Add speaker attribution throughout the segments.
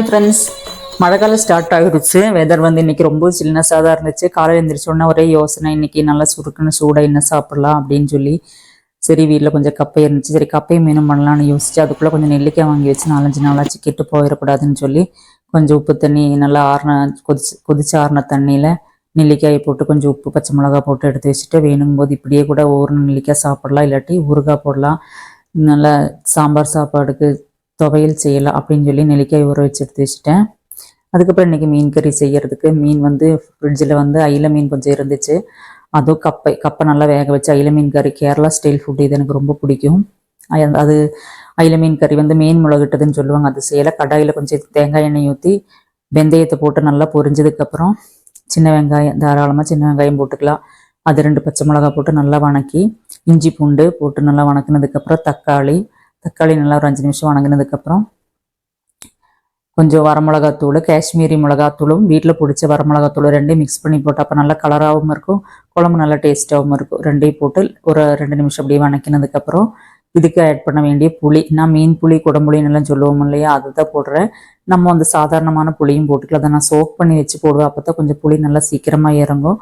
Speaker 1: Friends, மழைக்காலம் start ஆகிடுச்சு. Weather வந்து இன்னைக்கு ரொம்ப சில்னஸாக தான் இருந்துச்சு. காலையில் எழுந்திரிச்சோன்னா ஒரே யோசனை, இன்னைக்கு நல்லா சுருக்குன்னு சூடாக என்ன சாப்பிடலாம் அப்படின்னு சொல்லி. சரி, வீட்டில் கொஞ்சம் கப்பை இருந்துச்சு. சரி, கப்பையும் மீனும் பண்ணலான்னு யோசிச்சு அதுக்குள்ளே கொஞ்சம் நெல்லிக்காய் வாங்கி வச்சு 4-5 நாளாச்சு கெட்டு போயிடக்கூடாதுன்னு சொல்லி கொஞ்சம் உப்பு தண்ணி நல்லா கொதிச்சு ஆறின தண்ணியில் நெல்லிக்காயை போட்டு கொஞ்சம் உப்பு பச்சை மிளகா போட்டு எடுத்து வச்சுட்டு வேணுங்கும்போது இப்படியே கூட ஒரு நெல்லிக்காய் சாப்பிடலாம், இல்லாட்டி ஊறுகாய் போடலாம், நல்லா சாம்பார் சாப்பாடுக்கு துவையல் செய்யலாம் அப்படின்னு சொல்லி நெல்லிக்காய் ஊற வச்சு எடுத்து வச்சுட்டேன். அதுக்கப்புறம் இன்றைக்கி மீன் கறி செய்கிறதுக்கு மீன் வந்து ஃப்ரிட்ஜில் வந்து அயில மீன் கொஞ்சம் இருந்துச்சு. அதுவும் கப்பை நல்லா வேக வச்சு அயில மீன் கறி, கேரளா ஸ்டைல் ஃபுட், இது எனக்கு ரொம்ப பிடிக்கும். அது அயில மீன் கறி வந்து மீன் முளகிட்டதுன்னு சொல்லுவாங்க. அது செய்யலை. கடாயில் கொஞ்சம் தேங்காய் எண்ணெய் ஊற்றி வெந்தயத்தை போட்டு நல்லா பொரிஞ்சதுக்கப்புறம் சின்ன வெங்காயம், தாராளமாக சின்ன வெங்காயம் போட்டுக்கலாம். அது 2 பச்சை மிளகா போட்டு நல்லா வணக்கி இஞ்சி பூண்டு போட்டு நல்லா வணக்கினதுக்கப்புறம் தக்காளி நல்லா ஒரு 5 நிமிஷம் வணங்கினதுக்கப்புறம் கொஞ்சம் வரமிளகாத்தூள், காஷ்மீரி மிளகாத்தூளும் வீட்டில் பிடிச்ச வரமிளகாத்தூள் 2 மிக்ஸ் பண்ணி போட்டு அப்போ நல்லா கலராகவும் இருக்கும், குழம்பு நல்லா டேஸ்ட்டாகவும் இருக்கும். 2 போட்டு ஒரு 2 நிமிஷம் அப்படியே வணக்கினதுக்கப்புறம் இதுக்கு ஆட் பண்ண வேண்டிய புளி, நான் மீன் புளி குடம்புளின்னு எல்லாம் சொல்லுவோம் இல்லையா, அதை தான் போடுறேன். நம்ம அந்த சாதாரணமான புளியும் போட்டுக்கலாம். அதை நான் சோக் பண்ணி வச்சு போடுவேன். அப்போ தான் கொஞ்சம் புளி நல்லா சீக்கிரமாக இறங்கும்.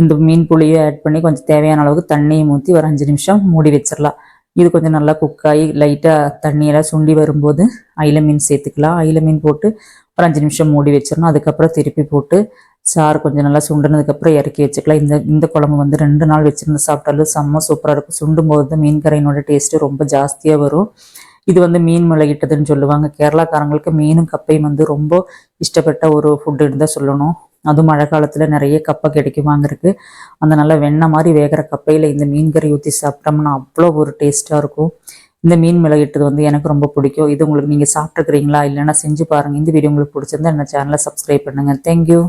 Speaker 1: இந்த மீன் புளியை ஆட் பண்ணி கொஞ்சம் தேவையான அளவுக்கு தண்ணியை ஊற்றி ஒரு 5 நிமிஷம் மூடி வச்சிடலாம். இது கொஞ்சம் நல்லா குக்காகி லைட்டாக தண்ணியெல்லாம் சுண்டி வரும்போது அயில மீன் சேர்த்துக்கலாம். அயில மீன் போட்டு ஒரு 5 நிமிஷம் மூடி வச்சிடணும். அதுக்கப்புறம் திருப்பி போட்டு சாறு கொஞ்சம் நல்லா சுண்டினதுக்கப்புறம் இறக்கி வச்சுக்கலாம். இந்த குழம்பு வந்து 2 நாள் வச்சுருந்து சாப்பிட்டாலும் செம்ம சூப்பராக இருக்கும். சுண்டும் போது தான் மீன் கரையினோட டேஸ்ட்டு ரொம்ப ஜாஸ்தியாக வரும். இது வந்து மீன் முளையிட்டதுன்னு சொல்லுவாங்க. கேரளாக்காரங்களுக்கு மீனும் கப்பையும் வந்து ரொம்ப இஷ்டப்பட்ட ஒரு ஃபுட்டுன்னு தான் சொல்லணும். அதுவும் மழை காலத்தில் நிறைய கப்பை கிடைக்குமாங்கிறது. அந்த நல்லா வெண்ணெய் மாதிரி வேகிற கப்பையில் இந்த மீன் கறி ஊற்றி சாப்பிட்டோம்னா அவ்வளோ ஒரு டேஸ்ட்டாக இருக்கும். இந்த மீன் மிளகிட்டது வந்து எனக்கு ரொம்ப பிடிக்கும். இது உங்களுக்கு நீங்கள் சாப்பிட்ருக்கிறீங்களா இல்லைன்னா செஞ்சு பாருங்கள். இந்த வீடியோ உங்களுக்கு பிடிச்சிருந்தா என்ன சேனலை சப்ஸ்கிரைப் பண்ணுங்கள். தேங்க்யூ.